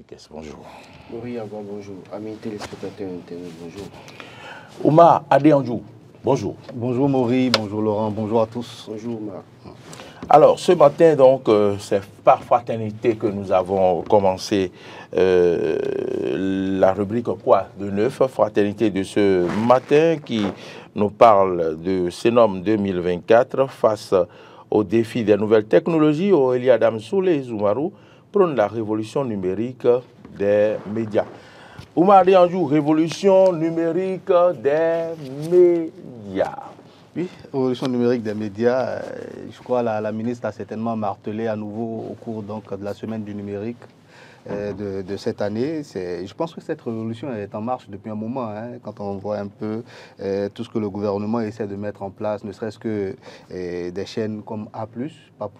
Kess, bonjour. Maurice Agua, bonjour. Amis téléspectateurs internet, bonjour. Oumar Adéanjou, bonjour. Bonjour Maurice, bonjour Laurent, bonjour à tous. Bonjour Oumar. Alors, ce matin, donc, c'est par fraternité que nous avons commencé la rubrique Quoi de neuf, fraternité de ce matin qui nous parle de Sénum 2024 face aux défis des nouvelles technologies. Aurélie Adam Soulé Zoumarou prône la révolution numérique des médias. Oumar Adéanjou, révolution numérique des médias. Oui, révolution numérique des médias, je crois que la ministre a certainement martelé à nouveau au cours donc, de la semaine du numérique de cette année. Je pense que cette révolution est en marche depuis un moment, hein, quand on voit un peu tout ce que le gouvernement essaie de mettre en place, ne serait-ce que des chaînes comme A+,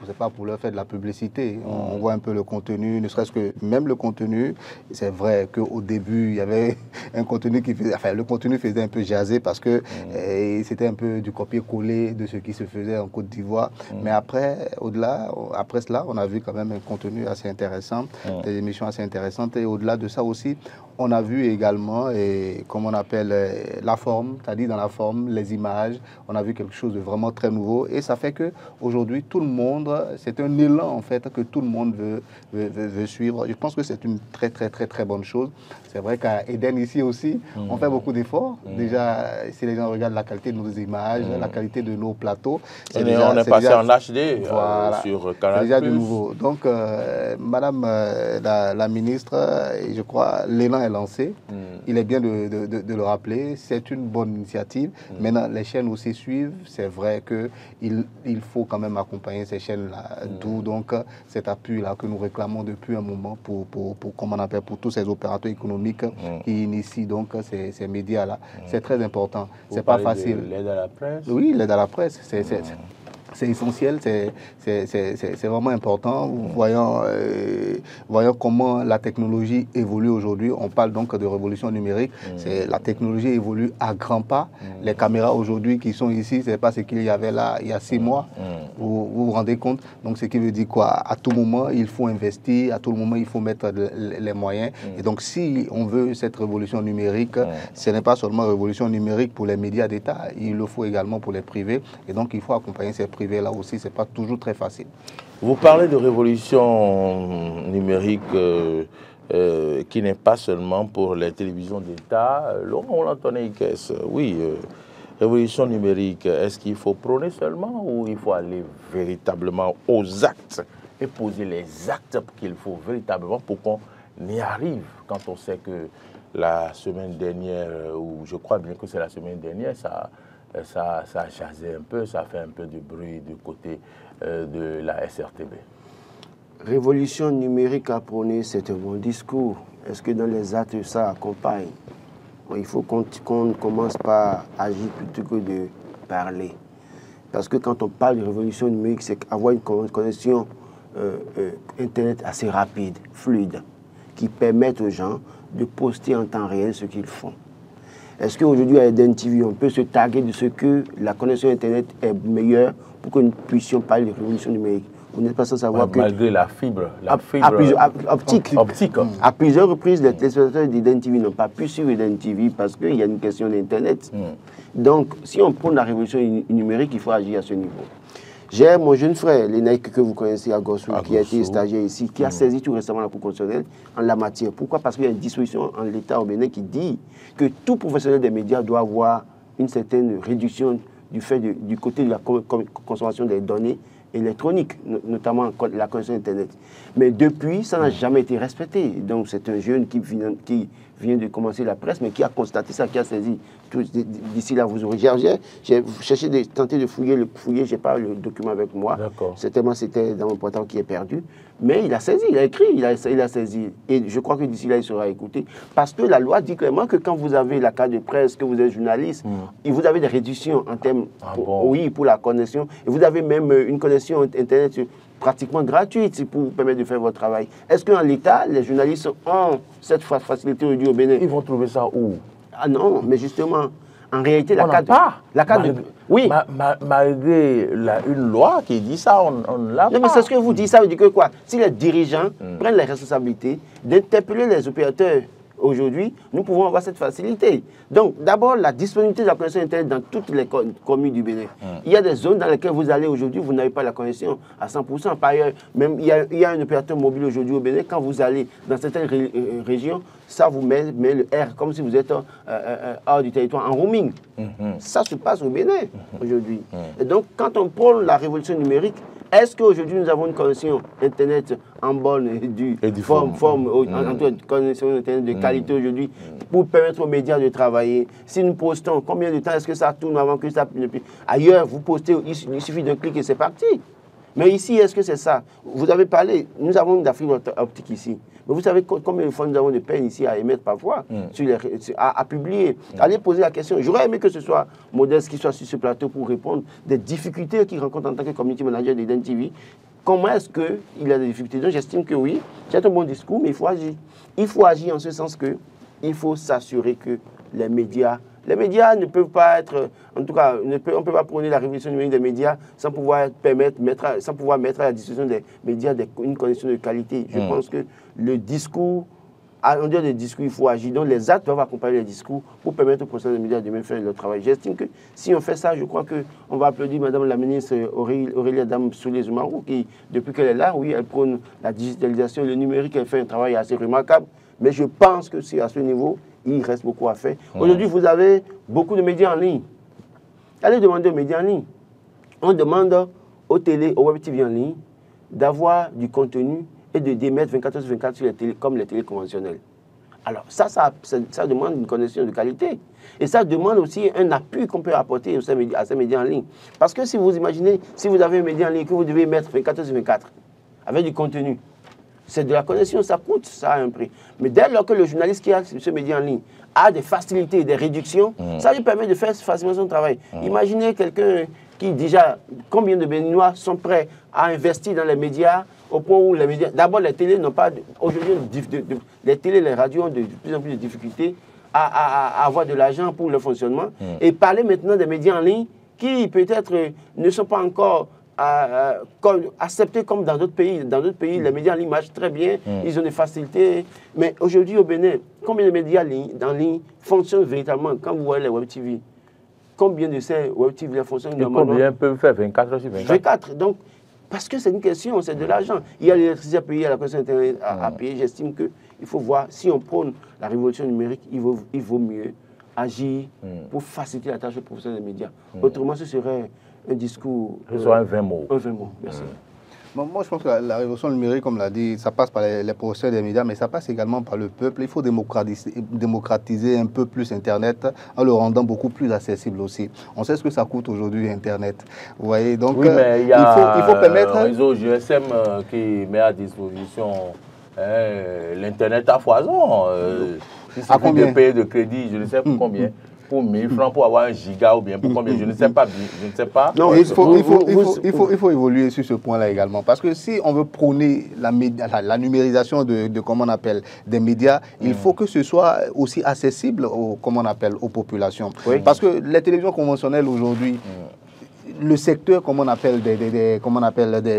c'est pas pour leur faire de la publicité, on voit un peu le contenu, ne serait-ce que même le contenu, c'est vrai qu'au début, il y avait un contenu qui faisait, enfin le contenu faisait un peu jaser parce que c'était un peu du copier-coller de ce qui se faisait en Côte d'Ivoire, mais après, après cela, on a vu quand même un contenu assez intéressant, des émissions assez intéressantes, et au-delà de ça aussi, on a vu également, comme on appelle la forme, c'est-à-dire dans la forme, les images, on a vu quelque chose de vraiment très nouveau, et ça fait qu'aujourd'hui, tout le monde, c'est un élan en fait que tout le monde veut suivre. Je pense que c'est une très bonne chose. C'est vrai qu'à Eden ici aussi, on fait beaucoup d'efforts. Déjà, si les gens regardent la qualité de nos images, la qualité de nos plateaux, on est passé en HD voilà, sur Canal+. C'est déjà du nouveau. Donc, Madame la ministre, je crois, l'élan est lancé. Il est bien de le rappeler. C'est une bonne initiative. Maintenant, les chaînes aussi suivent. C'est vrai qu'il faut quand même accompagner ces chaînes-là. D'où donc cet appui-là que nous réclamons depuis un moment pour comment on appelle, pour tous ces opérateurs économiques qui initient donc ces médias-là. C'est très important. C'est pas facile. L'aide à la presse. Oui, l'aide à la presse. C'est essentiel, c'est vraiment important. Voyons comment la technologie évolue aujourd'hui. On parle donc de révolution numérique. La technologie évolue à grands pas. Les caméras aujourd'hui qui sont ici, ce n'est pas ce qu'il y avait là il y a 6 mois. Vous vous rendez compte? Donc, ce qui veut dire quoi? À tout moment, il faut investir. À tout moment, il faut mettre les moyens. Et donc, si on veut cette révolution numérique, ce n'est pas seulement une révolution numérique pour les médias d'État. Il le faut également pour les privés. Et donc, il faut accompagner ces privés là aussi, c'est pas toujours très facile. Vous parlez de révolution numérique qui n'est pas seulement pour les télévisions d'État. Laurent Anthony Kess, oui, révolution numérique, est-ce qu'il faut prôner seulement ou il faut aller véritablement aux actes et poser les actes qu'il faut véritablement pour qu'on y arrive, quand on sait que la semaine dernière, ou je crois bien que c'est la semaine dernière, ça a chasé un peu, ça fait un peu de bruit du côté de la SRTB. Révolution numérique à prôner, c'est un bon discours. Est-ce que dans les actes, ça accompagne? Il faut qu'on commence par agir plutôt que de parler. Parce que quand on parle de révolution numérique, c'est avoir une connexion Internet assez rapide, fluide, qui permette aux gens de poster en temps réel ce qu'ils font. Est-ce qu'aujourd'hui, à Eden TV, on peut se targuer de ce que la connexion Internet est meilleure pour que nous puissions parler de révolution numérique? Vous n'êtes pas sans savoir que... Malgré la fibre optique. À plusieurs reprises, les téléspectateurs d'Eden TV n'ont pas pu suivre Eden TV parce qu'il y a une question d'Internet. Donc, si on prend la révolution numérique, il faut agir à ce niveau. J'ai mon jeune frère, Lénaïque, que vous connaissez à Gossou, qui a été stagiaire ici, qui a saisi tout récemment la Cour constitutionnelle en la matière. Pourquoi? Parce qu'il y a une disposition en l'État au Bénin qui dit que tout professionnel des médias doit avoir une certaine réduction du côté de la consommation des données électroniques, notamment la connexion Internet. Mais depuis, ça n'a jamais été respecté. Donc c'est un jeune qui vient de commencer la presse, mais qui a constaté ça, qui a saisi. D'ici là, vous aurez... J'ai tenté de fouiller, je n'ai pas le document avec moi. Certainement, c'était dans mon portable qui est perdu. Mais il a saisi, il a écrit, il a saisi. Et je crois que d'ici là, il sera écouté. Parce que la loi dit clairement que quand vous avez la carte de presse, que vous êtes journaliste, et vous avez des réductions en termes, pour la connexion. Et vous avez même une connexion Internet pratiquement gratuite pour vous permettre de faire votre travail. Est-ce qu'en l'État, les journalistes ont cette facilité aujourd'hui au Bénin? Ils vont trouver ça où? Ah non, mais justement, En réalité, la cadre oui. Malgré une loi qui dit ça, on ne l'a pas. Non, mais c'est ce que vous dites, ça veut dire que quoi? Si les dirigeants prennent les responsabilités d'interpeller les opérateurs aujourd'hui, nous pouvons avoir cette facilité. Donc, d'abord, la disponibilité de la connexion Internet dans toutes les communes du Bénin. Il y a des zones dans lesquelles vous allez aujourd'hui, vous n'avez pas la connexion à 100%. Par ailleurs, même il y a un opérateur mobile aujourd'hui au Bénin. Quand vous allez dans certaines régions, ça vous met le R comme si vous êtes hors du territoire en roaming. Ça se passe au Bénin aujourd'hui. Et donc, quand on prend la révolution numérique, est-ce qu'aujourd'hui nous avons une connexion Internet en bonne connexion Internet de qualité aujourd'hui pour permettre aux médias de travailler? Si nous postons, combien de temps est-ce que ça tourne avant que ça... Ailleurs, vous postez, il suffit d'un clic et c'est parti. Mais ici, est-ce que c'est ça? Vous avez parlé, nous avons de la fibre optique ici. Mais vous savez combien de fois nous avons de peine ici à émettre parfois, à publier. Allez poser la question. J'aurais aimé que ce soit Modeste qui soit sur ce plateau pour répondre des difficultés qu'il rencontre en tant que community manager d'Eden TV. Comment est-ce qu'il a des difficultés? Donc j'estime que oui, c'est un bon discours, mais il faut agir. Il faut agir en ce sens qu'il faut s'assurer que les médias ne peuvent pas être, en tout cas, on ne peut pas prôner la révolution numérique des médias sans pouvoir mettre à la disposition des médias une connexion de qualité. Je pense que le discours, en dehors des discours, il faut agir. Donc les actes doivent accompagner les discours pour permettre aux professionnels des médias de même faire leur travail. J'estime que si on fait ça, je crois qu'on va applaudir Madame la ministre Aurélie Adam Soulé-Zoumarou qui, depuis qu'elle est là, oui, elle prône la digitalisation, le numérique, elle fait un travail assez remarquable. Mais je pense que c'est à ce niveau, il reste beaucoup à faire. Aujourd'hui, vous avez beaucoup de médias en ligne. Allez demander aux médias en ligne. On demande aux télé, aux web TV en ligne, d'avoir du contenu et de démettre 24/24 sur les télé, comme les télés conventionnelles. Alors, ça demande une connexion de qualité. Et ça demande aussi un appui qu'on peut apporter à ces médias en ligne. Parce que si vous imaginez, si vous avez un média en ligne que vous devez mettre 24/24 avec du contenu, c'est de la connexion, ça coûte, ça a un prix. Mais dès lors que le journaliste qui a ce média en ligne a des facilités, des réductions, ça lui permet de faire facilement son travail. Imaginez quelqu'un qui déjà, combien de Béninois sont prêts à investir dans les médias au point où les médias... D'abord, les télés n'ont pas... Aujourd'hui, les télés, les radios ont de plus en plus de difficultés à avoir de l'argent pour le fonctionnement. Et parler maintenant des médias en ligne qui peut-être ne sont pas encore... acceptés comme dans d'autres pays. Dans d'autres pays, les médias en ligne marchent très bien, ils ont des facilités. Mais aujourd'hui, au Bénin, combien de médias en ligne fonctionnent véritablement? Quand vous voyez les web TV, combien de ces web TV fonctionnent normalement? Combien peuvent faire 24/24? 24. Donc, parce que c'est une question, c'est de l'argent. Il y a l'électricité à payer, il y a la connexion Internet à payer. J'estime qu'il faut voir, si on prône la révolution numérique, il vaut mieux agir pour faciliter la tâche aux professionnels des médias. Autrement, ce serait un discours... Ce soit un 20 mots. Un 20 mots, merci. Moi, je pense que la révolution numérique, comme l'a dit, ça passe par les professionnels des médias, mais ça passe également par le peuple. Il faut démocratiser un peu plus Internet en le rendant beaucoup plus accessible aussi. On sait ce que ça coûte aujourd'hui, Internet. Vous voyez, donc oui, mais il faut permettre... un réseau GSM qui met à disposition l'Internet à foison. Si c'est de payer de crédit, je ne sais pas combien. Pour 1000 francs pour avoir un giga ou bien pour combien, je ne sais pas. Non, il faut évoluer sur ce point-là également. Parce que si on veut prôner la numérisation de comment on appelle, des médias, il faut que ce soit aussi accessible aux populations. Oui. Parce que les télévisions conventionnelles aujourd'hui, le secteur, comme on appelle,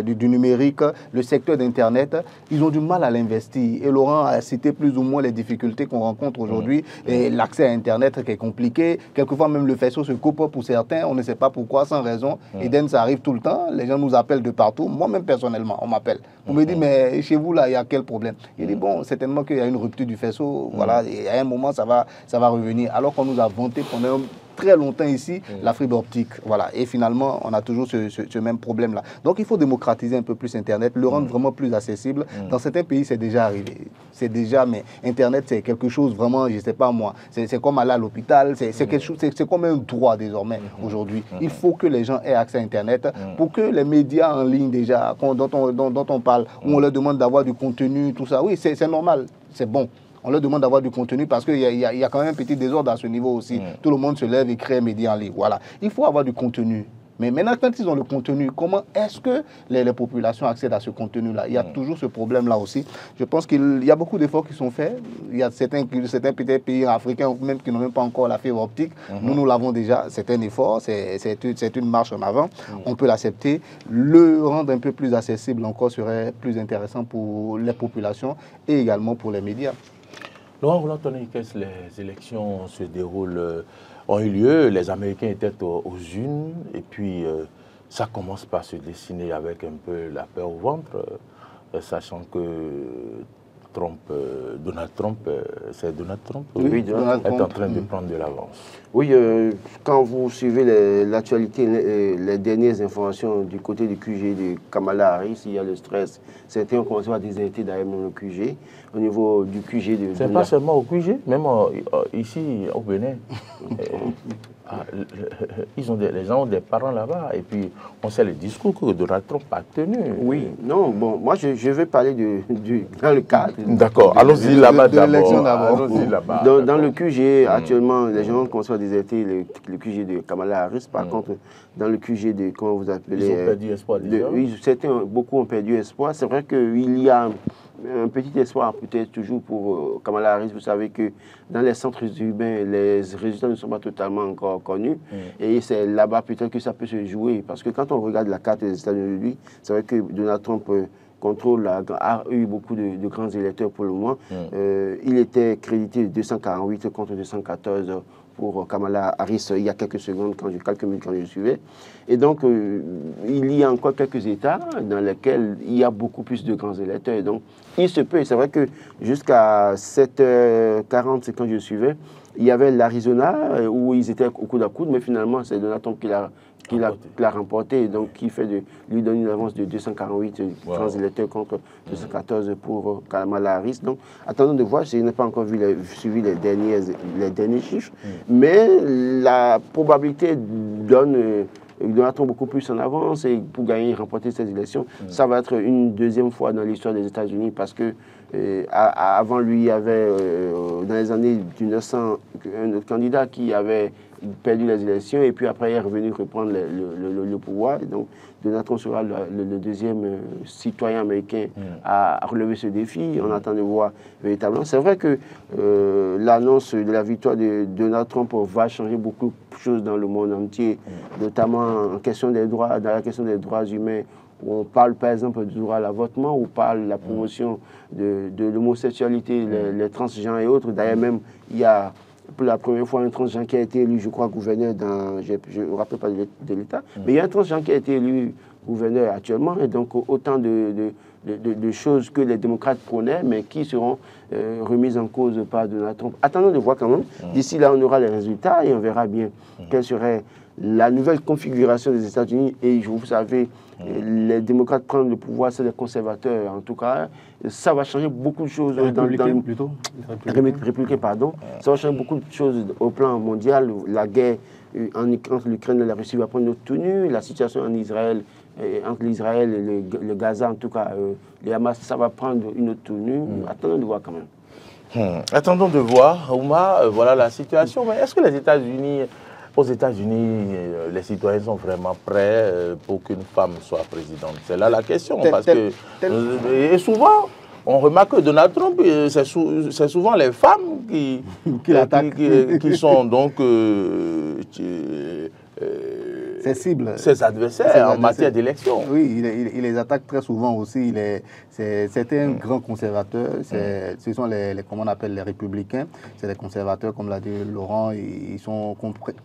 du numérique, le secteur d'Internet, ils ont du mal à l'investir. Et Laurent a cité plus ou moins les difficultés qu'on rencontre aujourd'hui. Et l'accès à Internet qui est compliqué. Quelquefois, même le faisceau se coupe pour certains. On ne sait pas pourquoi, sans raison. Eden, ça arrive tout le temps. Les gens nous appellent de partout. Moi-même, personnellement, on m'appelle. On me dit, mais chez vous, là, il y a quel problème? Il dit, bon, certainement qu'il y a une rupture du faisceau. Voilà, et à un moment, ça va revenir. Alors qu'on nous a vanté pendant très longtemps ici, la fibre optique. Voilà. Et finalement, on a toujours ce même problème-là. Donc, il faut démocratiser un peu plus Internet, le rendre vraiment plus accessible. Dans certains pays, c'est déjà arrivé. C'est déjà, mais Internet, c'est quelque chose vraiment, je ne sais pas moi, c'est comme aller à l'hôpital, c'est quelque chose, c'est comme un droit désormais aujourd'hui. Il faut que les gens aient accès à Internet pour que les médias en ligne déjà, dont on parle, où on leur demande d'avoir du contenu, tout ça, oui, c'est normal, c'est bon. On leur demande d'avoir du contenu parce qu'il y a quand même un petit désordre à ce niveau aussi. Tout le monde se lève et crée un média en ligne. Voilà. Il faut avoir du contenu. Mais maintenant, quand ils ont le contenu, comment est-ce que les populations accèdent à ce contenu-là? Il y a toujours ce problème-là aussi. Je pense qu'il y a beaucoup d'efforts qui sont faits. Il y a certains peut-être pays africains même qui n'ont même pas encore la fibre optique. Nous l'avons déjà. C'est un effort, c'est une marche en avant. On peut l'accepter. Le rendre un peu plus accessible encore serait plus intéressant pour les populations et également pour les médias. Laurent Roland-Tonné-Ikes, les élections se déroulent, ont eu lieu, les Américains étaient aux unes, et puis ça commence par se dessiner avec un peu la peur au ventre, sachant que Donald Trump, c'est Donald Trump, oui, Donald est en train de prendre de l'avance. Oui, quand vous suivez l'actualité, les dernières informations du côté du QG de Kamala Harris, il y a le stress. Certains ont commencé à déserter d'ailleurs même le QG. Au niveau du QG de... C'est pas seulement au QG, même ici au Bénin. Les gens ont des parents là-bas et puis on sait le discours que Donald Trump a tenu. Oui, non, bon, moi je vais parler dans le cadre. D'accord, allons-y là-bas d'abord. Dans le QG, actuellement, les gens commencent à déserter le QG de Kamala Harris. Par contre, dans le QG de, comment vous appelez... Ils ont perdu espoir déjà. Oui, beaucoup ont perdu espoir. C'est vrai qu'il y a un petit espoir peut-être toujours pour Kamala Harris. Vous savez que dans les centres urbains, les résultats ne sont pas totalement encore connus. Et c'est là-bas peut-être que ça peut se jouer. Parce que quand on regarde la carte des États-Unis, c'est vrai que Donald Trump a eu beaucoup de grands électeurs pour le moment. Il était crédité de 248 contre 214 pour Kamala Harris il y a quelques secondes, quelques minutes quand je suivais. Et donc, il y a encore quelques États dans lesquels il y a beaucoup plus de grands électeurs. Et donc, il se peut, c'est vrai que jusqu'à 7h40, c'est quand je suivais, il y avait l'Arizona où ils étaient au coude à coude, mais finalement, c'est Donald Trump qui l'a remporté, donc qui fait lui donne une avance de 248 grands électeurs contre 214 pour Kamala Harris. Donc, attendons de voir, je n'ai pas encore suivi les derniers chiffres, mais la probabilité donne Donald Trump beaucoup plus en avance et pour gagner et remporter cette élection. Ça va être une deuxième fois dans l'histoire des États-Unis parce que avant lui, il y avait dans les années 1900 un autre candidat qui avait perdu les élections et puis après il est revenu reprendre le pouvoir. Et donc Donald Trump sera le deuxième citoyen américain à relever ce défi. On attend de voir véritablement. C'est vrai que l'annonce de la victoire de Donald Trump va changer beaucoup de choses dans le monde entier, notamment en question des droits, dans la question des droits humains. Où on parle par exemple du droit à l'avortement, où on parle de la promotion de l'homosexualité, les transgenres et autres. D'ailleurs même, il y a pour la première fois un transgenre qui a été élu, je crois, gouverneur je ne me rappelle pas de l'État, mais il y a un transgenre qui a été élu gouverneur actuellement, et donc autant de choses que les démocrates prônaient, mais qui seront remises en cause par Donald Trump. Attendons de voir quand même. D'ici là, on aura les résultats et on verra bien quelle serait la nouvelle configuration des États-Unis. Et vous savez, les démocrates prennent le pouvoir, c'est les conservateurs. En tout cas, ça va changer beaucoup de choses. Républicains, pardon. Ça va changer beaucoup de choses au plan mondial. La guerre entre l'Ukraine et la Russie va prendre une autre tenue. La situation en Israël, entre l'Israël et le Gaza, en tout cas, les Hamas, ça va prendre une autre tenue. Attendons de voir quand même. Attendons de voir, Ouma, voilà la situation. Mais est-ce que aux États-Unis, les citoyens sont vraiment prêts pour qu'une femme soit présidente? C'est là la question. Parce que, et souvent, on remarque que Donald Trump, c'est souvent les femmes qui sont donc ses adversaires en matière d'élection. Oui, il les attaque très souvent aussi. C'est un grand conservateur. Ce sont comment on appelle les républicains. C'est les conservateurs, comme l'a dit Laurent. Ils sont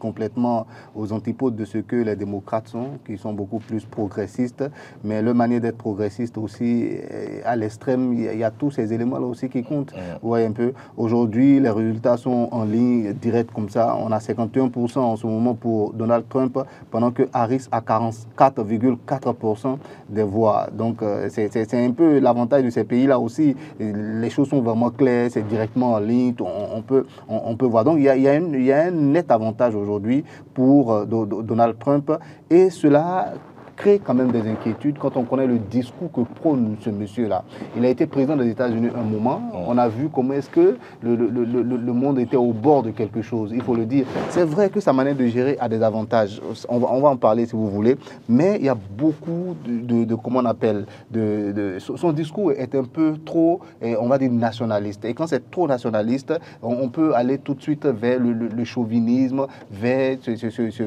complètement aux antipodes de ce que les démocrates sont, qui sont beaucoup plus progressistes. Mais leur manière d'être progressiste aussi, à l'extrême, il y a tous ces éléments-là aussi qui comptent. Vous voyez un peu. Aujourd'hui, les résultats sont en ligne, direct comme ça. On a 51% en ce moment pour Donald Trump, pendant que Harris a 44,4% des voix. Donc, c'est un peu l'avantage de ces pays-là aussi. Les choses sont vraiment claires, c'est directement en ligne, on peut voir. Donc, il y a un net avantage aujourd'hui pour Donald Trump. Et cela crée quand même des inquiétudes quand on connaît le discours que prône ce monsieur-là. Il a été président des États-Unis un moment. On a vu comment est-ce que le monde était au bord de quelque chose, il faut le dire. C'est vrai que sa manière de gérer a des avantages. On va en parler si vous voulez. Mais il y a beaucoup comment on appelle, son discours est un peu trop, on va dire, nationaliste. Et quand c'est trop nationaliste, on peut aller tout de suite vers le chauvinisme, vers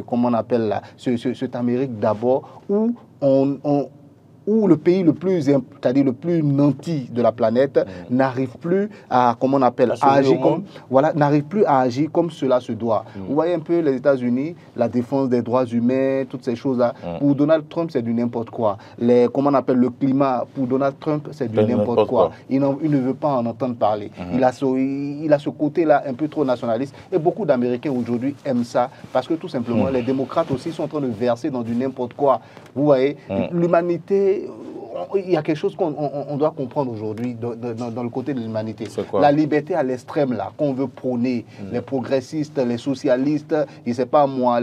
comment on appelle là, cette Amérique d'abord, où le pays le plus, c'est-à-dire le plus nanti de la planète, n'arrive plus à, comment on appelle, à agir comme, voilà, n'arrive plus à agir comme cela se doit. Vous voyez un peu les États-Unis, la défense des droits humains, toutes ces choses-là. Pour Donald Trump, c'est du n'importe quoi. Comment on appelle le climat, pour Donald Trump, c'est du n'importe quoi. Il ne veut pas en entendre parler. Il a ce côté-là un peu trop nationaliste. Et beaucoup d'Américains aujourd'hui aiment ça parce que tout simplement, les démocrates aussi sont en train de verser dans du n'importe quoi. Vous voyez, l'humanité, il y a quelque chose qu'on doit comprendre aujourd'hui dans le côté de l'humanité. La liberté à l'extrême, là, qu'on veut prôner, les progressistes, les socialistes, je ne sais pas moi,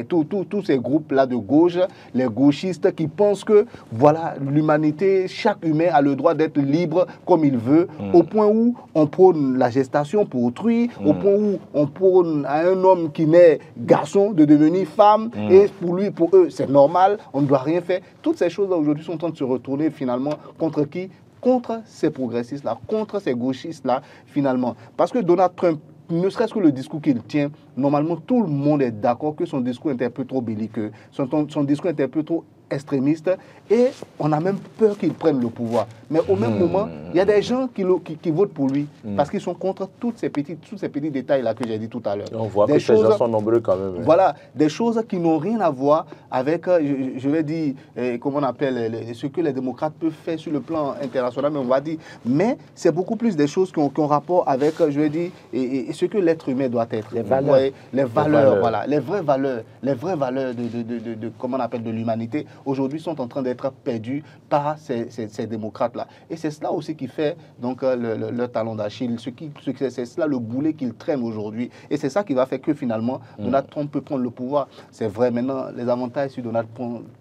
tous ces groupes-là de gauche, les gauchistes qui pensent que, voilà, l'humanité, chaque humain a le droit d'être libre comme il veut, au point où on prône la gestation pour autrui, au point où on prône à un homme qui naît garçon de devenir femme, et pour eux, c'est normal, on ne doit rien faire. Toutes ces choses-là aujourd'hui sont en train de se retourner finalement contre qui? Contre ces progressistes-là, contre ces gauchistes-là, finalement. Parce que Donald Trump, ne serait-ce que le discours qu'il tient, normalement tout le monde est d'accord que son discours est un peu trop belliqueux, son discours est un peu trop extrémiste, et on a même peur qu'il prenne le pouvoir. Mais au même moment, il y a des gens qui votent pour lui, parce qu'ils sont contre tous ces petits détails-là que j'ai dit tout à l'heure. On voit que ces gens sont nombreux quand même. Voilà, des choses qui n'ont rien à voir avec, je vais dire, comment on appelle, ce que les démocrates peuvent faire sur le plan international, mais on va dire, mais c'est beaucoup plus des choses qui ont rapport avec, je vais dire, et ce que l'être humain doit être. Les valeurs. Voyez, les valeurs, voilà, les vraies valeurs de comment on appelle, de l'humanité, aujourd'hui sont en train d'être perdus par ces démocrates-là. Et c'est cela aussi qui fait donc leur talon d'Achille, c'est cela le boulet qu'ils traînent aujourd'hui. Et c'est ça qui va faire que finalement, Donald Trump peut prendre le pouvoir. C'est vrai, maintenant, les avantages si Donald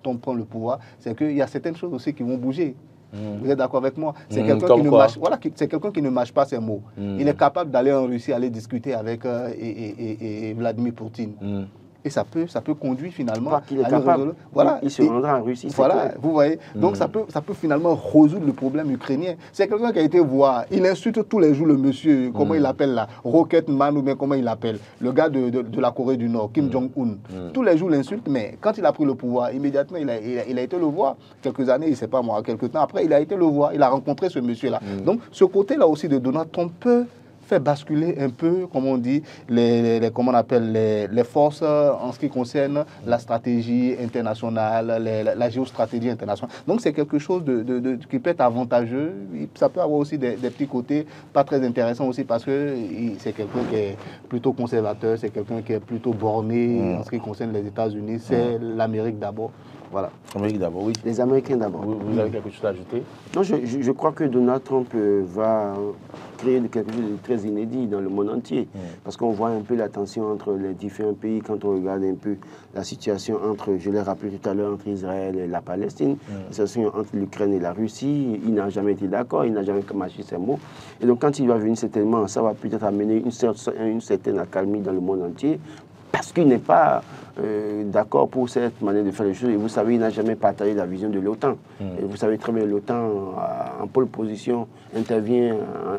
Trump prend le pouvoir, c'est qu'il y a certaines choses aussi qui vont bouger. Vous êtes d'accord avec moi? C'est quelqu'un qui ne mâche, voilà, c'est quelqu'un qui ne mâche pas ses mots. Il est capable d'aller en Russie, aller discuter avec Vladimir Poutine. Et ça peut conduire finalement à capable. Voilà. Il se rendra en Russie. Voilà, vous voyez. Donc ça peut finalement résoudre le problème ukrainien. C'est quelqu'un qui a été voir, il insulte tous les jours le monsieur, comment il l'appelle là, Rocketman ou bien comment il l'appelle, le gars de la Corée du Nord, Kim Jong-un. Tous les jours l'insulte, mais quand il a pris le pouvoir, immédiatement il a été le voir. Quelques années, je ne sais pas moi, quelques temps après, il a été le voir, il a rencontré ce monsieur-là. Donc ce côté-là aussi de Donald Trump peut fait basculer un peu, comme on dit, comment on appelle, les forces en ce qui concerne la stratégie internationale, la géostratégie internationale. Donc c'est quelque chose qui peut être avantageux. Ça peut avoir aussi des petits côtés pas très intéressants aussi parce que c'est quelqu'un qui est plutôt conservateur, c'est quelqu'un qui est plutôt borné en ce qui concerne les États-Unis. C'est l'Amérique d'abord. Voilà. L'Amérique d'abord, oui. Les Américains d'abord. Vous avez quelque chose à ajouter? Non, je crois que Donald Trump va créer quelque chose de très inédit dans le monde entier. Parce qu'on voit un peu la tension entre les différents pays quand on regarde un peu la situation entre, je l'ai rappelé tout à l'heure, entre Israël et la Palestine, la situation entre l'Ukraine et la Russie. Il n'a jamais été d'accord, il n'a jamais mâché ses mots. Et donc quand il va venir certainement, ça va peut-être amener une certaine accalmie dans le monde entier. Parce qu'il n'est pas d'accord pour cette manière de faire les choses. Et vous savez, il n'a jamais partagé la vision de l'OTAN. Vous savez très bien, l'OTAN, en pole position, intervient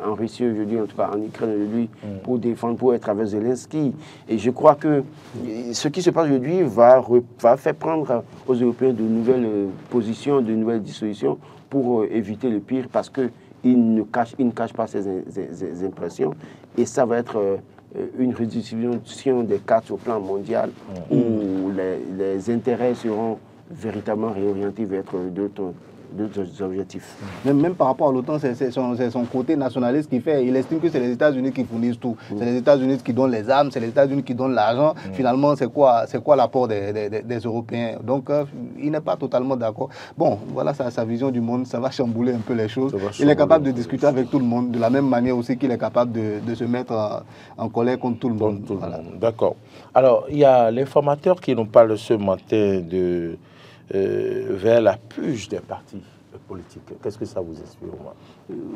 en Russie aujourd'hui, en tout cas en Ukraine aujourd'hui, pour défendre, pour être avec Zelensky. Et je crois que ce qui se passe aujourd'hui va faire prendre aux Européens de nouvelles positions, de nouvelles dispositions pour éviter le pire, parce qu'ils ne cachent pas ses impressions. Et ça va être une redistribution des cartes au plan mondial où les intérêts seront véritablement réorientés vers d'autres objectifs. Même par rapport à l'OTAN, c'est son côté nationaliste qui fait. Il estime que c'est les États-Unis qui fournissent tout. C'est les États-Unis qui donnent les armes, c'est les États-Unis qui donnent l'argent. Finalement, c'est quoi l'apport des Européens? Donc, il n'est pas totalement d'accord. Bon, voilà sa vision du monde. Ça va chambouler un peu les choses. Il est capable de discuter avec tout le monde, de la même manière aussi qu'il est capable de se mettre en colère contre tout le monde. Voilà. D'accord. Alors, il y a l'informateur qui nous parle ce matin vers la purge des partis politiques. Qu'est-ce que ça vous inspire, moi?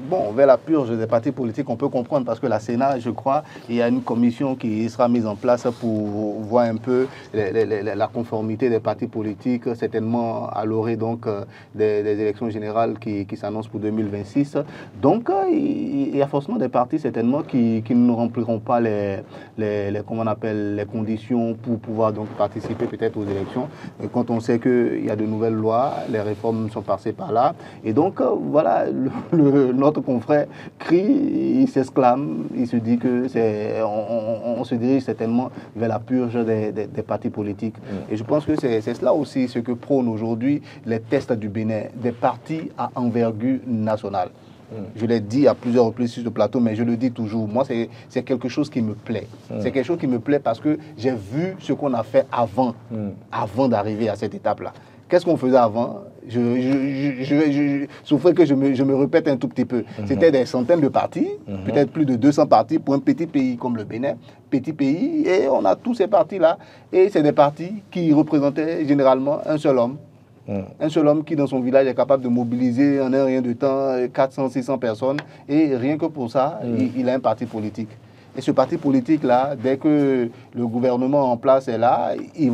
Bon, vers la purge des partis politiques, on peut comprendre parce que la Sénat, je crois, il y a une commission qui sera mise en place pour voir un peu la conformité des partis politiques, certainement à l'orée donc des élections générales qui s'annoncent pour 2026. Donc, il y a forcément des partis certainement qui ne rempliront pas comment on appelle, les conditions pour pouvoir donc participer peut-être aux élections. Et quand on sait qu'il y a de nouvelles lois, les réformes sont passées par là. Et donc, voilà, notre confrère crie, il s'exclame, il se dit que on se dirige certainement vers la purge des partis politiques. Et je pense que c'est cela aussi ce que prônent aujourd'hui les tests du Bénin, des partis à envergure nationale. Je l'ai dit à plusieurs reprises sur ce plateau, mais je le dis toujours. Moi, c'est quelque chose qui me plaît. C'est quelque chose qui me plaît parce que j'ai vu ce qu'on a fait avant d'arriver à cette étape-là. Qu'est-ce qu'on faisait avant? Je souffrais que je me répète un tout petit peu. C'était des centaines de partis, peut-être plus de 200 partis pour un petit pays comme le Bénin. Petit pays, et on a tous ces partis-là. Et c'est des partis qui représentaient généralement un seul homme. Un seul homme qui, dans son village, est capable de mobiliser en un rien de temps 400, 600 personnes. Et rien que pour ça, il a un parti politique. Et ce parti politique-là, dès que le gouvernement en place est là, il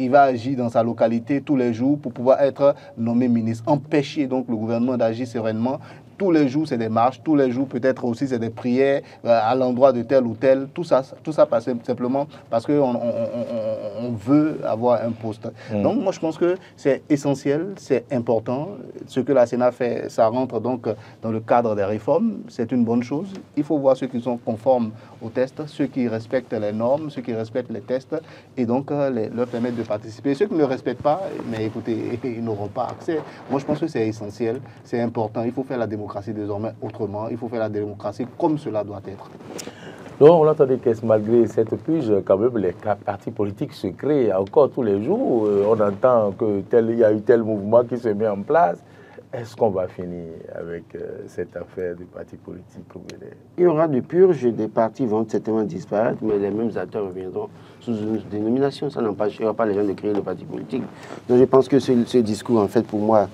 va agir dans sa localité tous les jours pour pouvoir être nommé ministre. Empêcher donc le gouvernement d'agir sereinement. Tous les jours, c'est des marches. Tous les jours, peut-être aussi, c'est des prières à l'endroit de tel ou tel. Tout ça passe simplement parce qu'on veut avoir un poste. Donc, moi, je pense que c'est essentiel, c'est important. Ce que la Sénat fait, ça rentre donc dans le cadre des réformes. C'est une bonne chose. Il faut voir ceux qui sont conformes aux tests, ceux qui respectent les normes, ceux qui respectent les tests, et donc leur permettre de participer. Ceux qui ne le respectent pas, mais écoutez, ils n'auront pas accès. Moi, je pense que c'est essentiel, c'est important. Il faut faire la démocratie désormais autrement. Il faut faire la démocratie comme cela doit être. Donc, on entendait que malgré cette purge, quand même, les partis politiques se créent encore tous les jours. On entend qu'il y a eu tel mouvement qui se met en place. Est-ce qu'on va finir avec cette affaire du parti politique au Bénin? Il y aura des purges, des partis vont certainement disparaître, mais les mêmes acteurs reviendront sous une dénomination. Ça n'empêchera pas les gens de créer le parti politique. Donc je pense que ce discours, en fait, pour moi,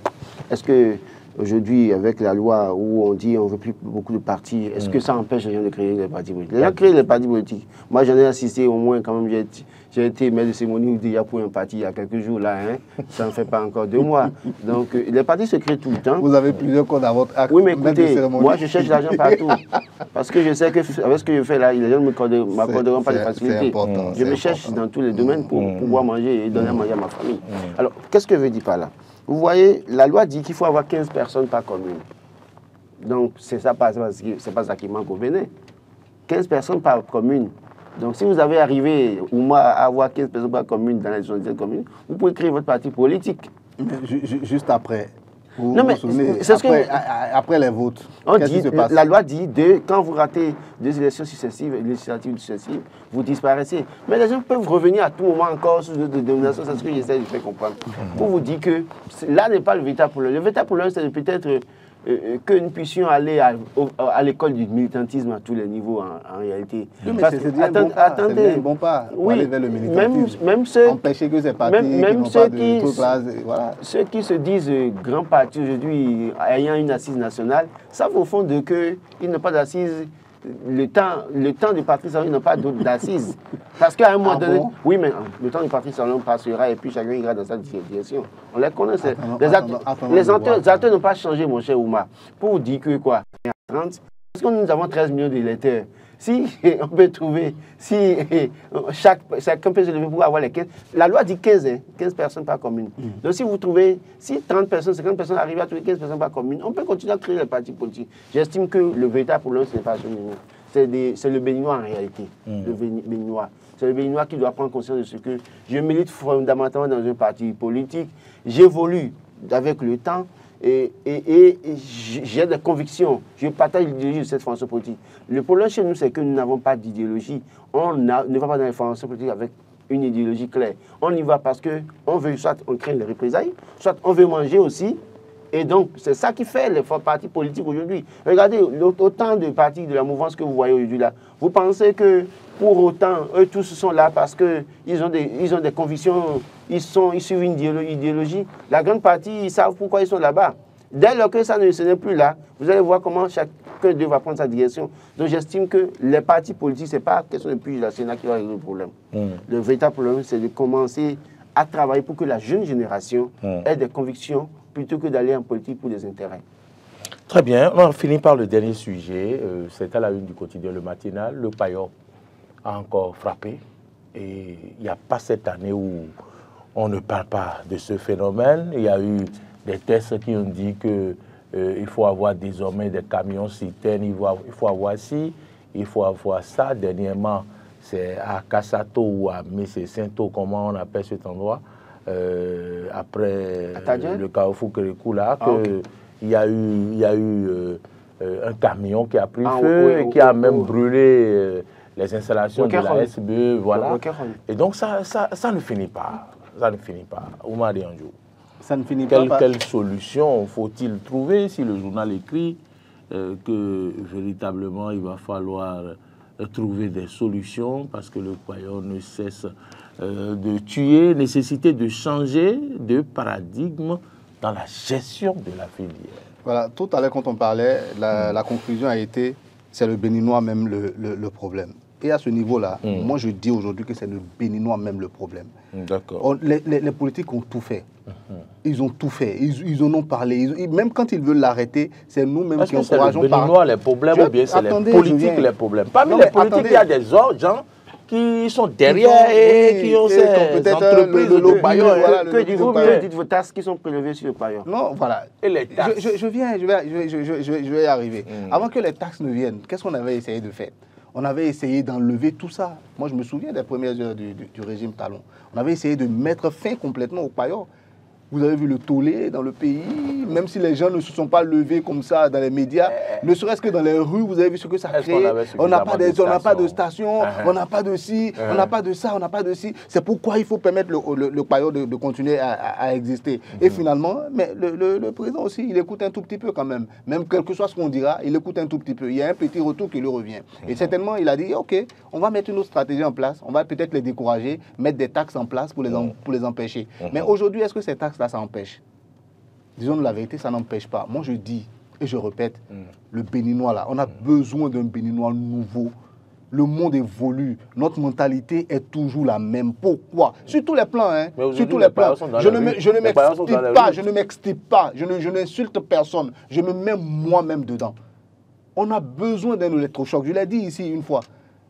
est-ce que aujourd'hui, avec la loi où on dit on ne veut plus beaucoup de partis, est-ce que ça empêche les gens de créer les partis politiques? Les gens créent les partis politiques. Moi, j'en ai assisté au moins quand même, j'ai été maître de cérémonie déjà pour un parti il y a quelques jours là, hein. Ça ne fait pas encore 2 mois. Donc les partis se créent tout le temps. Vous avez plusieurs codes à votre acte. Oui, mais écoutez, moi je cherche l'argent partout. Parce que je sais qu'avec ce que je fais là, les gens ne m'accorderont pas de facilité. Je me cherche dans tous les domaines pour pouvoir manger et donner à manger à ma famille. Alors, qu'est-ce que je veux dire par là? Vous voyez, la loi dit qu'il faut avoir 15 personnes par commune. Donc, c'est pas ça qui manque au Bénin. 15 personnes par commune. Donc, si vous avez arrivé, ou moi, à avoir 15 personnes par commune dans les 77 communes, vous pouvez créer votre parti politique. Juste après. Non, mais c'est ce que... Après les votes, qu'est-ce qui se passe? La loi dit quand vous ratez 2 élections successives, législatives successives, vous disparaissez. Mais les gens peuvent revenir à tout moment encore sous d'autres dénominations, c'est ce que j'essaie de faire comprendre. Pour vous dire que là n'est pas le véritable problème. Le véritable problème, c'est peut-être que nous puissions aller à l'école du militantisme à tous les niveaux en réalité. Oui, mais c'est bien un bon pas pour aller vers le militantisme. Même ceux, empêcher que ces partis même ceux qui voilà. Ceux qui se disent grands partis aujourd'hui ayant une assise nationale savent au fond qu'ils n'ont pas d'assise. Le temps du parti salon n'a pas d'assises. Parce qu'à un moment donné, oui, mais le temps du parti salon passera et puis chacun ira dans sa direction. On les connaît. Les acteurs n'ont pas changé, mon cher Ouma. Pour vous dire que quoi, parce que nous avons 13 millions d'électeurs. Si on peut trouver, si chacun peut se lever pour avoir les 15, la loi dit 15 personnes par commune. Donc si vous trouvez, si 30 personnes, 50 personnes arrivent à trouver 15 personnes par commune, on peut continuer à créer les partis politiques. J'estime que le véritable problème, ce n'est pas ce niveau. C'est le Béninois en réalité. Le Béninois. C'est le Béninois qui doit prendre conscience de ce que je milite fondamentalement dans un parti politique. J'évolue avec le temps. Et j'ai des convictions. Je partage l'idéologie de cette formation politique. Le problème chez nous, c'est que nous n'avons pas d'idéologie. On ne va pas dans les formations politiques avec une idéologie claire. On y va parce qu'on veut, soit on crée les représailles, soit on veut manger aussi Et donc, c'est ça qui fait les partis politiques aujourd'hui. Regardez, autant de partis de la mouvance que vous voyez aujourd'hui là. Vous pensez que pour autant, eux tous sont là parce qu'ils ont des convictions, ils suivent une idéologie. La grande partie, ils savent pourquoi ils sont là-bas. Dès lors que ce n'est plus là, vous allez voir comment chacun d'eux va prendre sa direction. Donc j'estime que les partis politiques, ce n'est pas la question de plus la Sénat qui va résoudre le problème. Le véritable problème, c'est de commencer à travailler pour que la jeune génération ait des convictions plutôt que d'aller en politique pour des intérêts. Très bien, on finit par le dernier sujet. C'est à la une du quotidien Le Matinal. Le Payor a encore frappé. Et il n'y a pas cette année où on ne parle pas de ce phénomène. Il y a eu des tests qui ont dit qu'il faut avoir désormais des camions citernes, il faut avoir ci, il faut avoir ça. Dernièrement, c'est à Kassato ou à Messé-Sainto, comment on appelle cet endroit, après le Carrefour Kérékou, là, il y a eu un camion qui a pris feu et qui a même brûlé les installations de la SBE, voilà. Et donc ça ne finit pas, ça ne finit pas. Oumar Dianjo, ça ne finit pas. Quelle solution faut-il trouver si le journal écrit que véritablement il va falloir trouver des solutions parce que le Payor ne cesse de tuer, nécessité de changer de paradigme dans la gestion de la filière. Voilà, tout à l'heure quand on parlait, la conclusion a été, c'est le Béninois même le problème. Et à ce niveau-là, moi je dis aujourd'hui que c'est le Béninois même le problème. D'accord. Les politiques ont tout fait. Ils ont tout fait. Ils en ont parlé. Même quand ils veulent l'arrêter, c'est nous-mêmes qui encourageons. C'est le Béninois les problèmes ou bien c'est les politiques les problèmes? Parmi les politiques, il y a des gens qui sont derrière et qui ont ces entreprises de l'eau Payor. Que dites vos taxes qui sont prélevées sur le Payor? Non, voilà. Et les taxes? Je vais y arriver. Avant que les taxes ne viennent, qu'est-ce qu'on avait essayé de faire? On avait essayé d'enlever tout ça. Moi, je me souviens des premières heures du régime Talon. On avait essayé de mettre fin complètement au Payor. Vous avez vu le tollé dans le pays, même si les gens ne se sont pas levés comme ça dans les médias, ne serait-ce que dans les rues, vous avez vu ce que ça crée. On n'a pas de station, on n'a pas de ci, on n'a pas de ça, on n'a pas de ci. C'est pourquoi il faut permettre le Payor de continuer à exister. Et finalement, mais le président aussi, il écoute un tout petit peu quand même. Même quel que soit ce qu'on dira, il écoute un tout petit peu. Il y a un petit retour qui lui revient. Et certainement, il a dit, OK, on va mettre une autre stratégie en place, on va peut-être les décourager, mettre des taxes en place pour les empêcher. Mais aujourd'hui, est-ce que ces taxes ça empêche? Disons la vérité, ça n'empêche pas. Moi, je dis et je répète, le Béninois, là, on a besoin d'un Béninois nouveau. Le monde évolue. Notre mentalité est toujours la même. Pourquoi? Sur tous les plans, hein. Sur tous les plans. Je ne m'extirpe pas. Je n'insulte personne. Je me mets moi-même dedans. On a besoin d'un électrochoc. Je l'ai dit ici une fois.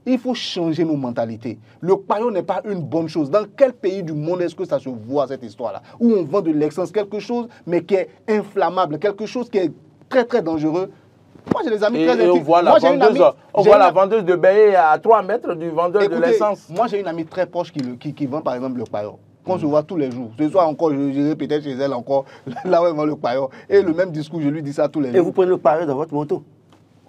Il faut changer nos mentalités. Le Payor n'est pas une bonne chose. Dans quel pays du monde est-ce que ça se voit, cette histoire-là? Où on vend de l'essence, quelque chose, mais qui est inflammable, quelque chose qui est très, très dangereux. Moi, j'ai des amis très intimes. On voit la vendeuse de beignets à 3 mètres du vendeur de l'essence. Moi, j'ai une amie très proche qui vend, par exemple, le Payor. Qu'on se voit tous les jours. Ce soir encore, j'irai peut-être chez elle encore, là où elle vend le Payor. Et le même discours, je lui dis ça tous les jours. Et vous prenez le Payor dans votre moto?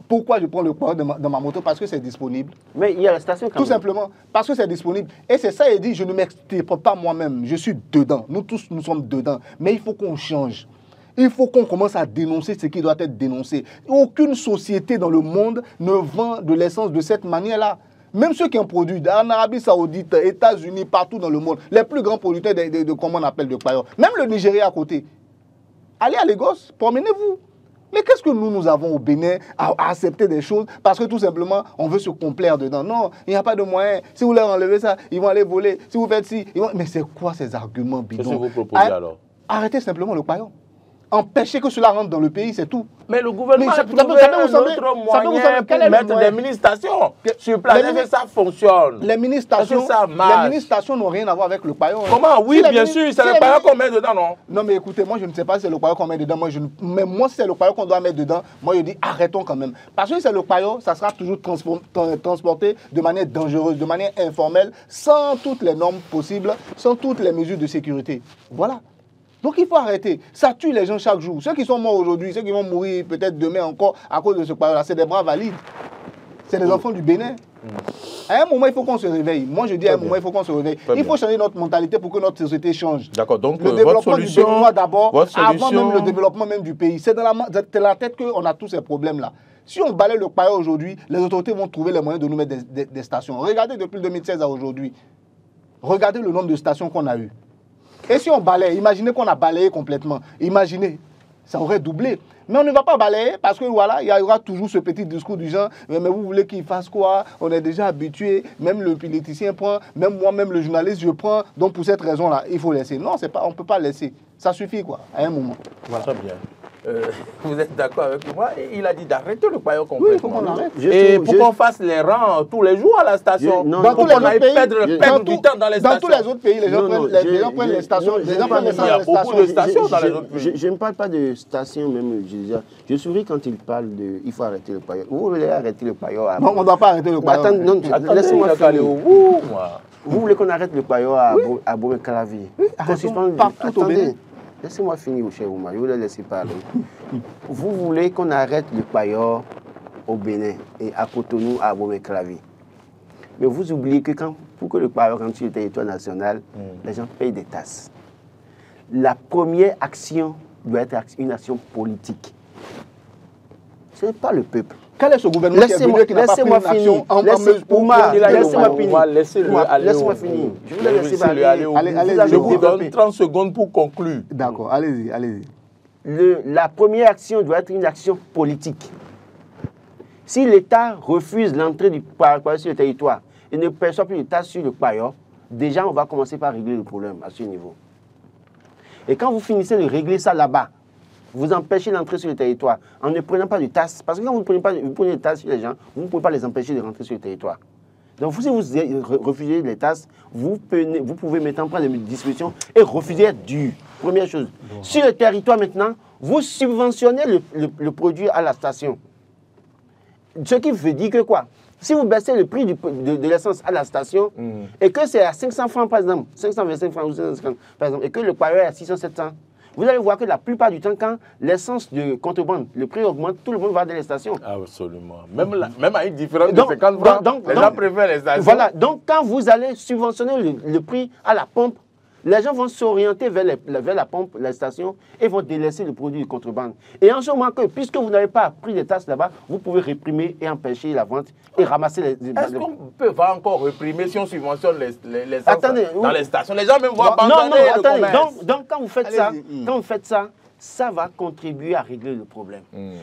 Pourquoi je prends le Payor dans ma moto? Parce que c'est disponible. Mais il y a la station quand même. Tout simplement, parce que c'est disponible. Et c'est ça, il dit, je ne m'extirpe pas moi-même. Je suis dedans. Nous tous, nous sommes dedans. Mais il faut qu'on change. Il faut qu'on commence à dénoncer ce qui doit être dénoncé. Aucune société dans le monde ne vend de l'essence de cette manière-là. Même ceux qui en produisent, en Arabie Saoudite, États-Unis, partout dans le monde, les plus grands producteurs de comment on appelle de Payor, même le Nigeria à côté. Allez à Lagos, promenez-vous. Mais qu'est-ce que nous avons au Bénin à accepter des choses parce que tout simplement, on veut se complaire dedans? Non, il n'y a pas de moyen. Si vous leur enlevez ça, ils vont aller voler. Si vous faites ci, Mais c'est quoi ces arguments bidons? Qu'est-ce que vous proposez alors? Arrêtez simplement le Payor. Empêcher que cela rentre dans le pays, c'est tout. Mais le gouvernement a trouvé un autre moyen pour mettre des mini-stations sur place. Est-ce que ça fonctionne? Les mini-stations n'ont rien à voir avec le Payor. Comment? Oui, bien sûr, c'est le Payor qu'on met dedans, non? Non, mais écoutez, moi je ne sais pas si c'est le Payor qu'on met dedans. Mais moi, si c'est le Payor qu'on doit mettre dedans, moi je dis arrêtons quand même. Parce que si c'est le Payor, ça sera toujours transporté de manière dangereuse, de manière informelle, sans toutes les normes possibles, sans toutes les mesures de sécurité. Voilà. Donc il faut arrêter. Ça tue les gens chaque jour. Ceux qui sont morts aujourd'hui, ceux qui vont mourir peut-être demain encore à cause de ce Payor-là, c'est des bras valides. c'est des enfants du Bénin. À un moment, il faut qu'on se réveille. Moi, je dis à un moment, il faut qu'on se réveille. Il faut changer notre mentalité pour que notre société change. D'accord, donc le développement du Bénin d'abord, avant même le développement même du pays. C'est dans la tête qu'on a tous ces problèmes-là. Si on balaye le Paya aujourd'hui, les autorités vont trouver les moyens de nous mettre des stations. Regardez depuis 2016 à aujourd'hui. Regardez le nombre de stations qu'on a eues. Et si on balaye, imaginez qu'on a balayé complètement. Imaginez, ça aurait doublé. Mais on ne va pas balayer parce que voilà, il y aura toujours ce petit discours du genre, mais vous voulez qu'il fasse quoi? On est déjà habitué, même le politicien prend, même moi, même le journaliste, je prends. Donc pour cette raison-là, il faut laisser. Non, on ne peut pas laisser. Ça suffit quoi, à un moment. Voilà. Très bien. Vous êtes d'accord avec moi? Il a dit d'arrêter le paillot complètement. Oui, il faut qu'on arrête. Et pour qu'on fasse les rangs tous les jours à la station. Dans tous les autres pays, perdre du temps dans les stations. Dans tous les autres pays, les gens prennent les stations. Les gens prennent les stations. Il y a beaucoup de stations dans les autres pays. Je ne parle pas de stations même. Je souris quand il parle de il faut arrêter le paillot. Vous voulez arrêter le paillot? Non, on ne doit pas arrêter le paillot. Attends, laissez-moi finir. Vous voulez qu'on arrête le paillot à Bomé-Calavi? Partout au Bénin. Laissez-moi finir, cher Oumar, je vous le laisse parler. Vous voulez qu'on arrête le paillot au Bénin et à Cotonou, à Bomé-Calavi. Mais vous oubliez que pour que le paillot rentre sur le territoire national, les gens payent des tasses. La première action doit être une action politique. Ce n'est pas le peuple. Quel est ce gouvernement qui est venu qui n'a pas pris une action en laissez-moi finir. Je vous laisse parler. Allez, je vous donne 30 secondes pour conclure. D'accord, allez-y, allez-y. La première action doit être une action politique. Si l'État refuse l'entrée du paillot sur le territoire et ne perçoit plus de taxes sur le paillot, déjà on va commencer par régler le problème à ce niveau. Et quand vous finissez de régler ça là-bas, vous empêchez l'entrée sur le territoire en ne prenant pas de taxes. Parce que quand vous prenez des taxes sur les gens, vous ne pouvez pas les empêcher de rentrer sur le territoire. Donc si vous refusez les taxes, vous pouvez mettre en place des dispositions et refuser d'être dur. Première chose. Bon. Sur le territoire maintenant, vous subventionnez le produit à la station. Ce qui veut dire que quoi? Si vous baissez le prix de l'essence à la station et que c'est à 500 francs par exemple, 525 francs ou 550 par exemple, et que le paillot est à 600-700, vous allez voir que la plupart du temps, quand l'essence de contrebande, le prix augmente, tout le monde va dans les stations. Absolument. Même à une différence de 50 francs, les gens préfèrent les stations. Voilà. Donc, quand vous allez subventionner le prix à la pompe, les gens vont s'orienter vers la pompe, la station, et vont délaisser le produit de contrebande. Et en ce moment, puisque vous n'avez pas pris des taxes là-bas, vous pouvez réprimer et empêcher la vente et ramasser les... Est-ce qu'on peut encore réprimer si on subventionne les dans les stations? Les gens même vont abandonner le commerce. Donc, quand vous faites ça, ça va contribuer à régler le problème.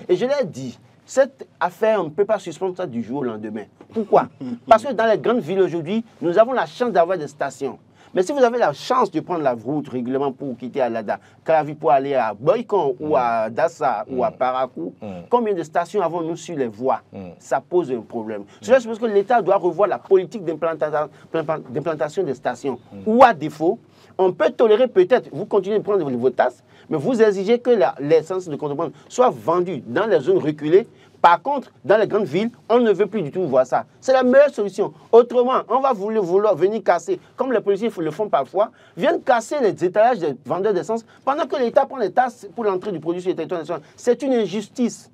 Et je l'ai dit, cette affaire, on ne peut pas suspendre ça du jour au lendemain. Pourquoi? Parce que dans les grandes villes aujourd'hui, nous avons la chance d'avoir des stations. Mais si vous avez la chance de prendre la route régulièrement pour quitter Alada, Calavi pour aller à Boycon ou à Dassa ou à Parakou, combien de stations avons-nous sur les voies? Ça pose un problème. Cela suppose que l'État doit revoir la politique d'implantation des stations. Ou à défaut, on peut tolérer peut-être, vous continuez de prendre vos tasses, mais vous exigez que l'essence de contrebande soit vendue dans les zones reculées. Par contre, dans les grandes villes, on ne veut plus du tout voir ça. C'est la meilleure solution. Autrement, on va vouloir venir casser, comme les policiers le font parfois, viennent casser les étalages des vendeurs d'essence pendant que l'État prend les tasses pour l'entrée du produit sur le territoire national. C'est une injustice.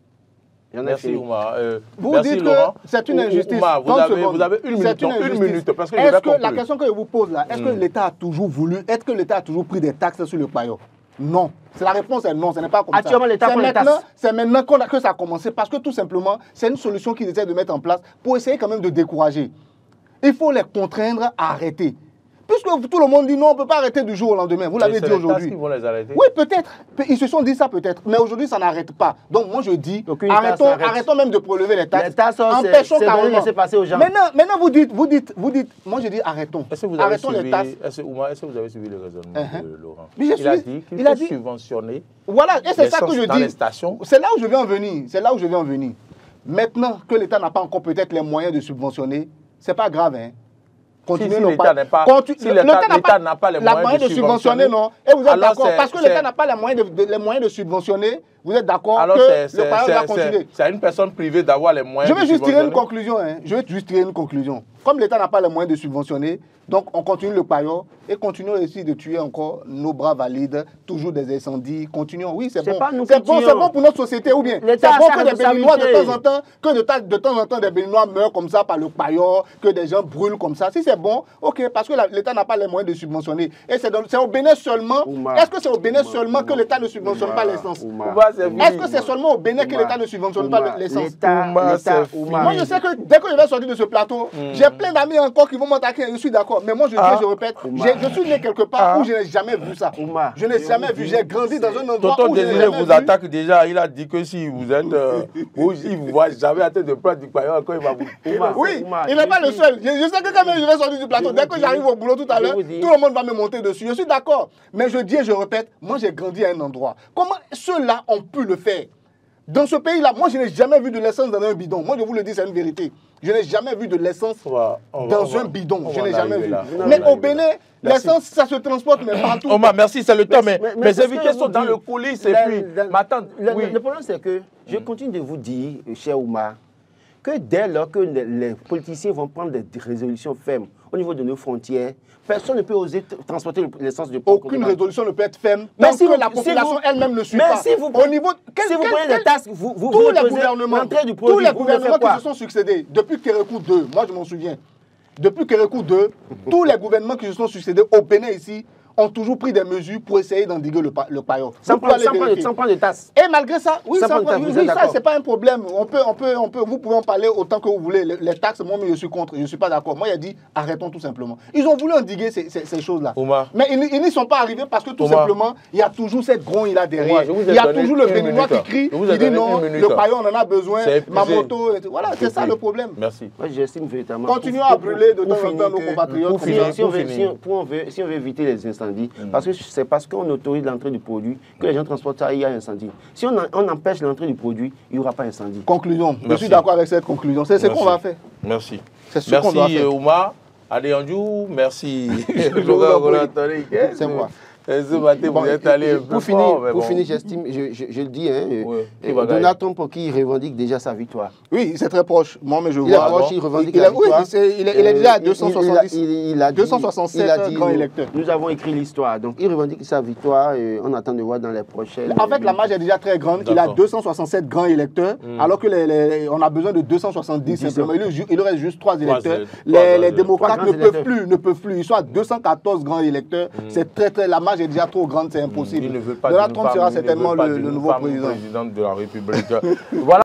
Merci Oumar. Vous dites que c'est une injustice. Oumar, vous avez une minute. Parce que la question que je vous pose là, est-ce que l'État a toujours voulu, est-ce que l'État a toujours pris des taxes sur le paillot? Non. La réponse est non, ce n'est pas comme actuellement, ça. C'est maintenant que ça a commencé parce que tout simplement, c'est une solution qu'ils essaient de mettre en place pour essayer quand même de décourager. Il faut les contraindre à arrêter. Puisque tout le monde dit non, on ne peut pas arrêter du jour au lendemain. Vous l'avez dit aujourd'hui. Vont les arrêter. Oui, peut-être. Ils se sont dit ça peut-être. Mais aujourd'hui, ça n'arrête pas. Donc moi, je dis, arrêtons même de prélever les taxes. Les taxes, empêchons carrément. laisser passer aux gens. Maintenant, vous dites, moi je dis arrêtons. Arrêtons les taxes. Est-ce que vous avez suivi le raisonnement de Laurent? Il a dit qu'il faut subventionner. Voilà, et c'est ça que je dis. Dans les stations. C'est là où je vais en venir. Maintenant que l'État n'a pas encore peut-être les moyens de subventionner, c'est pas grave, hein. Si l'État n'a pas les moyens de subventionner, non. Et vous êtes d'accord, parce que l'État n'a pas les moyens de subventionner, Vous êtes d'accord Alors, que le payeur va continuer? C'est à une personne privée d'avoir les moyens. Je vais juste tirer une conclusion. Je vais juste tirer une conclusion. Comme l'État n'a pas les moyens de subventionner, donc on continue le payeur et continuons aussi de tuer encore nos bras valides, toujours des incendies. Continuons. Oui, c'est bon. C'est bon pour notre société ou bien c'est bon que des Béninois de temps en temps, des Béninois meurent comme ça par le payeur, que des gens brûlent comme ça. Si c'est bon, ok, parce que l'État n'a pas les moyens de subventionner. Et c'est au Bénin seulement. Est-ce que c'est au Bénin seulement que l'État ne subventionne pas l'essence? Est-ce que c'est seulement au Bénin que l'État ne subventionne pas l'essence? Moi, je sais que dès que je vais sortir de ce plateau, j'ai plein d'amis encore qui vont m'attaquer. Je suis d'accord. Mais moi, je répète, je suis né quelque part où je n'ai jamais vu ça. Je n'ai jamais vu. J'ai grandi dans un endroit où je n'ai jamais vu. vous attaque déjà. Il a dit que si vous êtes... il vous voit jamais à tête de prendre du payeur, quand il va vous... Oui, il n'est pas le seul. Je sais que quand même je vais sortir du plateau, dès que j'arrive au boulot tout à l'heure, tout le monde va me monter dessus. Je suis d'accord. Mais je dis et je répète, moi, j'ai grandi à un endroit. Comment ceux-là ont pu le faire? Dans ce pays-là, moi, je n'ai jamais vu de l'essence dans un bidon. Moi, je vous le dis, c'est une vérité. Je n'ai jamais vu de l'essence dans un bidon. Je n'ai jamais vu. Mais au Bénin, l'essence, ça se transporte mais partout. Omar, merci, c'est le temps. Mais mes invités sont dans le coulisses. Et puis, le problème, c'est que je continue de vous dire, cher Omar, que dès lors que les politiciens vont prendre des résolutions fermes au niveau de nos frontières, personne ne peut oser transporter l'essence de aucune résolution ne peut être ferme tant que la population elle-même ne suit pas. Au niveau, si vous prenez des tasques, tous les gouvernements qui se sont succédés, depuis Kérékou 2, moi je m'en souviens, depuis Kérékou 2, tous les gouvernements qui se sont succédés au Bénin ici, ont toujours pris des mesures pour essayer d'endiguer le payeur. Sans prendre de tasse. Et malgré ça, oui, ça c'est pas un problème. Vous pouvez en parler autant que vous voulez. Les taxes, moi, je suis contre. Je ne suis pas d'accord. Moi, il a dit, arrêtons tout simplement. Ils ont voulu endiguer ces choses-là. Mais ils n'y sont pas arrivés parce que tout simplement, il y a toujours cette grogne là derrière. Il y a toujours le Béninois qui crie, qui dit non, le payeur, on en a besoin, ma moto. Voilà, c'est ça le problème. Merci. Moi, j'estime véritablement. Continuons à brûler de temps en temps nos compatriotes. Si on veut éviter les incendies, parce que c'est parce qu'on autorise l'entrée du produit que les gens transportent ça, il y a incendie. Si on empêche l'entrée du produit, il n'y aura pas incendie. Conclusion. Je suis d'accord avec cette conclusion. C'est ce qu'on va faire. Merci. C'est ce qu'on doit faire. Merci Oumar, Adéanjou, merci. C'est moi. Ce matin, vous êtes allé un peu pour finir, j'estime, je le dis, Donald Trump, pour qui il revendique déjà sa victoire. Oui, c'est très proche. Moi, mais je vois. Il est proche, il revendique la victoire. Il est déjà à 267 grands électeurs. Nous avons écrit l'histoire. Donc, il revendique sa victoire et on attend de voir dans les prochaines... En fait, la marge est déjà très grande. Il a 267 grands électeurs, alors que on a besoin de 270 simplement. Il reste juste 3 électeurs. Les démocrates ne peuvent plus. Ils sont à 214 grands électeurs. C'est très... La marge est déjà trop grande, c'est impossible. Il ne veut pas Donald Trump sera certainement le nouveau président de la République. Voilà.